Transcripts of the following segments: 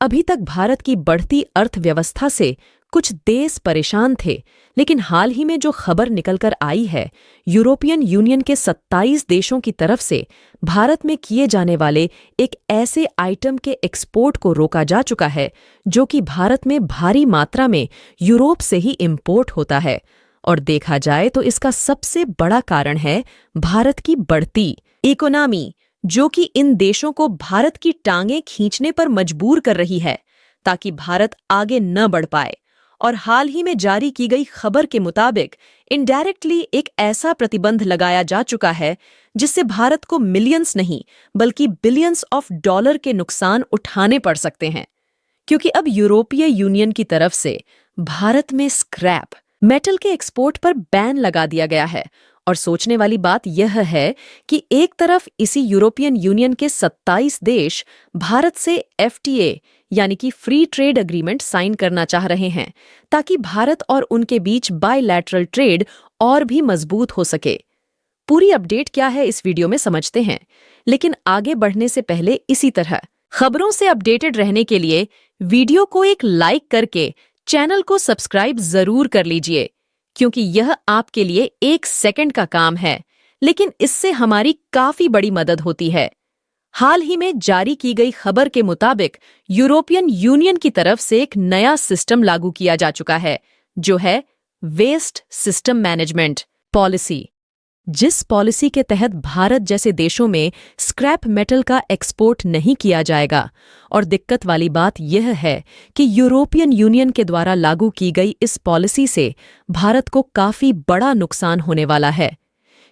अभी तक भारत की बढ़ती अर्थव्यवस्था से कुछ देश परेशान थे, लेकिन हाल ही में जो खबर निकलकर आई है, यूरोपियन यूनियन के 27 देशों की तरफ से भारत में किए जाने वाले एक ऐसे आइटम के एक्सपोर्ट को रोका जा चुका है जो कि भारत में भारी मात्रा में यूरोप से ही इंपोर्ट होता है। और देखा जाए तो इसका सबसे बड़ा कारण है भारत की बढ़ती इकोनॉमी, जो कि इन देशों को भारत की टांगें खींचने पर मजबूर कर रही है ताकि भारत आगे न बढ़ पाए। और हाल ही में जारी की गई खबर के मुताबिक इनडायरेक्टली एक ऐसा प्रतिबंध लगाया जा चुका है जिससे भारत को मिलियंस नहीं बल्कि बिलियंस ऑफ डॉलर के नुकसान उठाने पड़ सकते हैं, क्योंकि अब यूरोपीय यूनियन की तरफ से भारत में स्क्रैप मेटल के एक्सपोर्ट पर बैन लगा दिया गया है। और सोचने वाली बात यह है कि एक तरफ इसी यूरोपियन यूनियन के 27 देश भारत से एफटीए यानी कि फ्री ट्रेड एग्रीमेंट साइन करना चाह रहे हैं ताकि भारत और उनके बीच बायलैटरल ट्रेड और भी मजबूत हो सके। पूरी अपडेट क्या है इस वीडियो में समझते हैं, लेकिन आगे बढ़ने से पहले इसी तरह खबरों से अपडेटेड रहने के लिए वीडियो को एक लाइक करके चैनल को सब्सक्राइब जरूर कर लीजिए, क्योंकि यह आपके लिए 1 सेकंड का काम है, लेकिन इससे हमारी काफी बड़ी मदद होती है। हाल ही में जारी की गई खबर के मुताबिक यूरोपियन यूनियन की तरफ से एक नया सिस्टम लागू किया जा चुका है, जो है वेस्ट सिस्टम मैनेजमेंट पॉलिसी, जिस पॉलिसी के तहत भारत जैसे देशों में स्क्रैप मेटल का एक्सपोर्ट नहीं किया जाएगा। और दिक्कत वाली बात यह है कि यूरोपियन यूनियन के द्वारा लागू की गई इस पॉलिसी से भारत को काफी बड़ा नुकसान होने वाला है,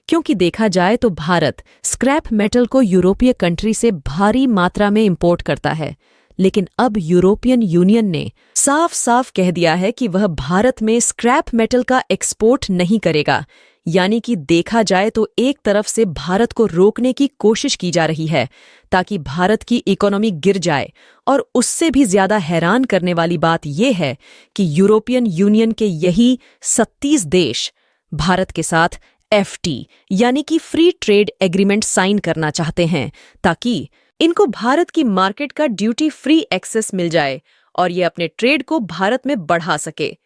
क्योंकि देखा जाए तो भारत स्क्रैप मेटल को यूरोपीय कंट्री से भारी मात्रा में इंपोर्ट करता है, लेकिन अब यूरोपियन यूनियन ने साफ साफ कह दिया है कि वह भारत में स्क्रैप मेटल का एक्सपोर्ट नहीं करेगा। यानी कि देखा जाए तो एक तरफ से भारत को रोकने की कोशिश की जा रही है ताकि भारत की इकोनॉमी गिर जाए, और उससे भी ज्यादा हैरान करने वाली बात यह है कि यूरोपियन यूनियन के यही 37 देश भारत के साथ एफटी यानी कि फ्री ट्रेड एग्रीमेंट साइन करना चाहते हैं ताकि इनको भारत की मार्केट का ड्यूटी फ्री एक्सेस मिल जाए और ये अपने ट्रेड को भारत में बढ़ा सके।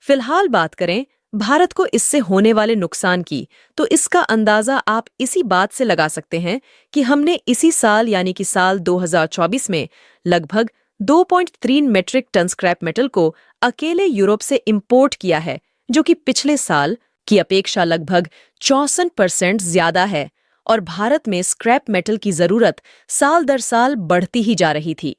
फिलहाल बात करें भारत को इससे होने वाले नुकसान की, तो इसका अंदाजा आप इसी बात से लगा सकते हैं कि हमने इसी साल यानी कि साल 2024 में लगभग 2.3 मीट्रिक टन स्क्रैप मेटल को अकेले यूरोप से इंपोर्ट किया है, जो कि पिछले साल की अपेक्षा लगभग 64% ज्यादा है। और भारत में स्क्रैप मेटल की जरूरत साल दर साल बढ़ती ही जा रही थी।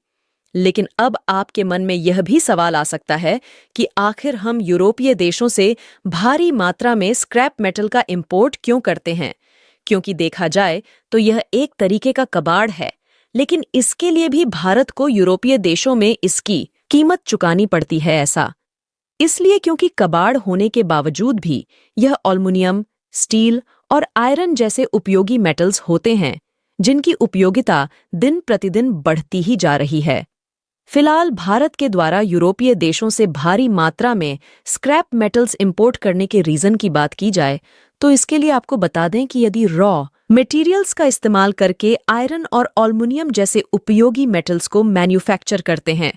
लेकिन अब आपके मन में यह भी सवाल आ सकता है कि आखिर हम यूरोपीय देशों से भारी मात्रा में स्क्रैप मेटल का इंपोर्ट क्यों करते हैं? क्योंकि देखा जाए तो यह एक तरीके का कबाड़ है, लेकिन इसके लिए भी भारत को यूरोपीय देशों में इसकी कीमत चुकानी पड़ती है। ऐसा इसलिए क्योंकि कबाड़ होने के बावजूद भी यह एल्युमिनियम, स्टील और आयरन जैसे उपयोगी मेटल्स होते हैं, जिनकी उपयोगिता दिन प्रतिदिन बढ़ती ही जा रही है। फिलहाल भारत के द्वारा यूरोपीय देशों से भारी मात्रा में स्क्रैप मेटल्स इंपोर्ट करने के रीजन की बात की जाए तो इसके लिए आपको बता दें कि यदि रॉ मटेरियल्स का इस्तेमाल करके आयरन और एल्युमिनियम जैसे उपयोगी मेटल्स को मैन्युफैक्चर करते हैं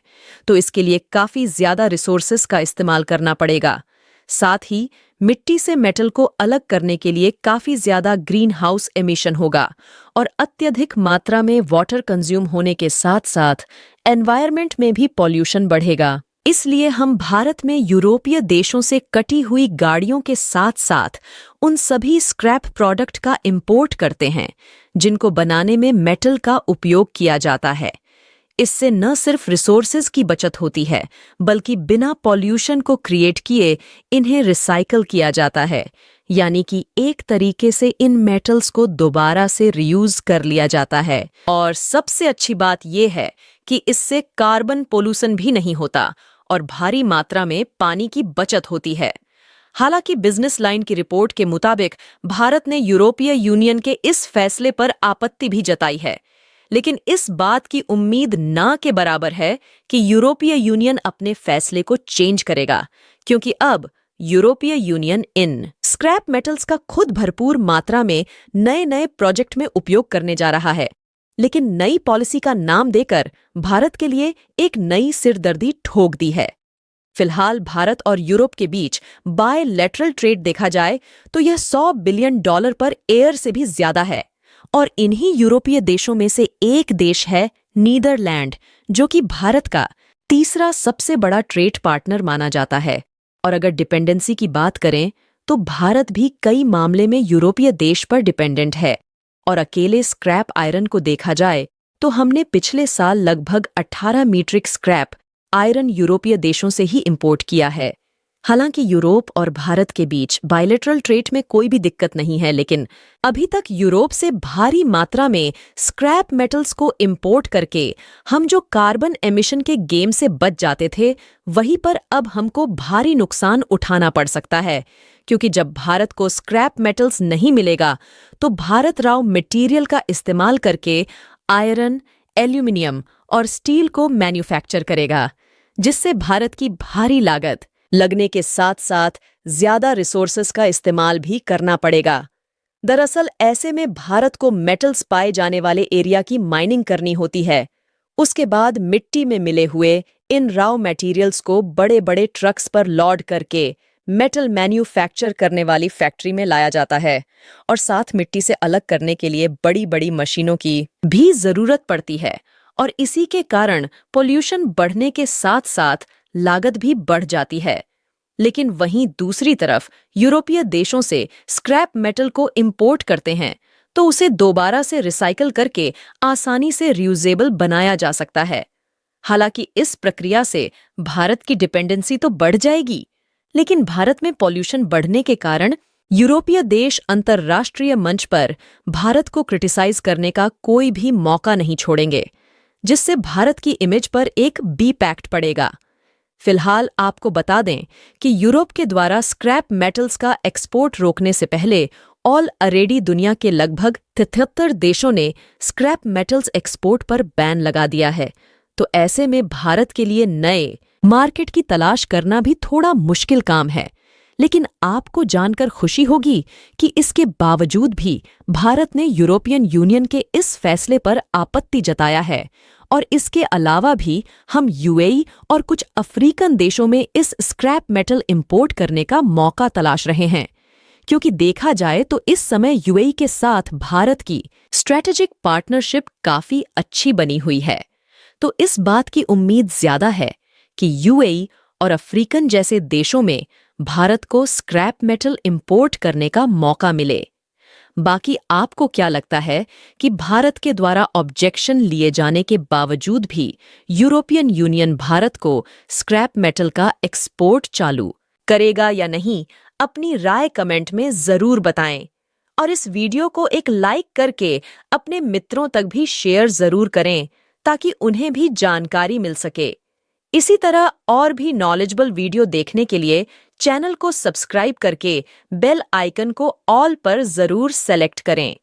तो इसके लिए काफी ज्यादा रिसोर्सेस का इस्तेमाल करना पड़ेगा। साथ ही मिट्टी से मेटल को अलग करने के लिए काफी ज्यादा ग्रीन हाउस एमिशन होगा और अत्यधिक मात्रा में वाटर कंज्यूम होने के साथ साथ एनवायरनमेंट में भी पॉल्यूशन बढ़ेगा। इसलिए हम भारत में यूरोपीय देशों से कटी हुई गाड़ियों के साथ साथ उन सभी स्क्रैप प्रोडक्ट का इंपोर्ट करते हैं जिनको बनाने में मेटल का उपयोग किया जाता है। इससे न सिर्फ रिसोर्सेज की बचत होती है बल्कि बिना पॉल्यूशन को क्रिएट किए इन्हें रिसाइकल किया जाता है, यानी कि एक तरीके से इन मेटल्स को दोबारा से रीयूज कर लिया जाता है। और सबसे अच्छी बात यह है कि इससे कार्बन पोल्यूशन भी नहीं होता और भारी मात्रा में पानी की बचत होती है। हालांकि बिजनेस लाइन की रिपोर्ट के मुताबिक भारत ने यूरोपीय यूनियन के इस फैसले पर आपत्ति भी जताई है, लेकिन इस बात की उम्मीद ना के बराबर है कि यूरोपीय यूनियन अपने फैसले को चेंज करेगा, क्योंकि अब यूरोपीय यूनियन इन स्क्रैप मेटल्स का खुद भरपूर मात्रा में नए नए प्रोजेक्ट में उपयोग करने जा रहा है। लेकिन नई पॉलिसी का नाम देकर भारत के लिए एक नई सिरदर्दी ठोक दी है। फिलहाल भारत और यूरोप के बीच बायलैटरल ट्रेड देखा जाए तो यह $100 बिलियन पर एयर से भी ज्यादा है। और इन्हीं यूरोपीय देशों में से एक देश है नीदरलैंड, जो कि भारत का तीसरा सबसे बड़ा ट्रेड पार्टनर माना जाता है। और अगर डिपेंडेंसी की बात करें तो भारत भी कई मामले में यूरोपीय देश पर डिपेंडेंट है। और अकेले स्क्रैप आयरन को देखा जाए तो हमने पिछले साल लगभग 18 मीट्रिक स्क्रैप आयरन यूरोपीय देशों से ही इंपोर्ट किया है। हालांकि यूरोप और भारत के बीच बायलैटरल ट्रेड में कोई भी दिक्कत नहीं है, लेकिन अभी तक यूरोप से भारी मात्रा में स्क्रैप मेटल्स को इंपोर्ट करके हम जो कार्बन एमिशन के गेम से बच जाते थे, वहीं पर अब हमको भारी नुकसान उठाना पड़ सकता है। क्योंकि जब भारत को स्क्रैप मेटल्स नहीं मिलेगा तो भारत रॉ मटेरियल का इस्तेमाल करके आयरन, एल्यूमिनियम और स्टील को मैन्युफैक्चर करेगा, जिससे भारत की भारी लागत लगने के साथ साथ ज्यादा रिसोर्सेस का इस्तेमाल भी करना पड़ेगा। दरअसल ऐसे में भारत को मेटल्स पाए जाने वाले एरिया की माइनिंग करनी होती है। उसके बाद मिट्टी में मिले हुए इन रॉ मटेरियल्स को बड़े बड़े ट्रक्स पर लोड करके मेटल मैन्युफैक्चर करने वाली फैक्ट्री में लाया जाता है। और साथ मिट्टी से अलग करने के लिए बड़ी बड़ी मशीनों की भी जरूरत पड़ती है। और इसी के कारण पोल्यूशन बढ़ने के साथ साथ लागत भी बढ़ जाती है। लेकिन वहीं दूसरी तरफ यूरोपीय देशों से स्क्रैप मेटल को इंपोर्ट करते हैं तो उसे दोबारा से रिसाइकल करके आसानी से रियूजेबल बनाया जा सकता है। हालांकि इस प्रक्रिया से भारत की डिपेंडेंसी तो बढ़ जाएगी, लेकिन भारत में पॉल्यूशन बढ़ने के कारण यूरोपीय देश अंतर्राष्ट्रीय मंच पर भारत को क्रिटिसाइज करने का कोई भी मौका नहीं छोड़ेंगे, जिससे भारत की इमेज पर एक बी पैक्ट पड़ेगा। फिलहाल आपको बता दें कि यूरोप के द्वारा स्क्रैप मेटल्स का एक्सपोर्ट रोकने से पहले ऑलरेडी दुनिया के लगभग 73 देशों ने स्क्रैप मेटल्स एक्सपोर्ट पर बैन लगा दिया है। तो ऐसे में भारत के लिए नए मार्केट की तलाश करना भी थोड़ा मुश्किल काम है। लेकिन आपको जानकर खुशी होगी कि इसके बावजूद भी भारत ने यूरोपियन यूनियन के इस फैसले पर आपत्ति जताया है। और इसके अलावा भी हम यूएई और कुछ अफ्रीकन देशों में इस स्क्रैप मेटल इंपोर्ट करने का मौका तलाश रहे हैं। क्योंकि देखा जाए तो इस समय यूएई के साथ भारत की स्ट्रैटेजिक पार्टनरशिप काफी अच्छी बनी हुई है। तो इस बात की उम्मीद ज्यादा है कि यूएई और अफ्रीकन जैसे देशों में भारत को स्क्रैप मेटल इंपोर्ट करने का मौका मिले। बाकी आपको क्या लगता है कि भारत के द्वारा ऑब्जेक्शन लिए जाने के बावजूद भी यूरोपियन यूनियन भारत को स्क्रैप मेटल का एक्सपोर्ट चालू करेगा या नहीं? अपनी राय कमेंट में जरूर बताएं। और इस वीडियो को एक लाइक करके अपने मित्रों तक भी शेयर जरूर करें ताकि उन्हें भी जानकारी मिल सके। इसी तरह और भी नॉलेजेबल वीडियो देखने के लिए चैनल को सब्सक्राइब करके बेल आइकन को ऑल पर जरूर सेलेक्ट करें।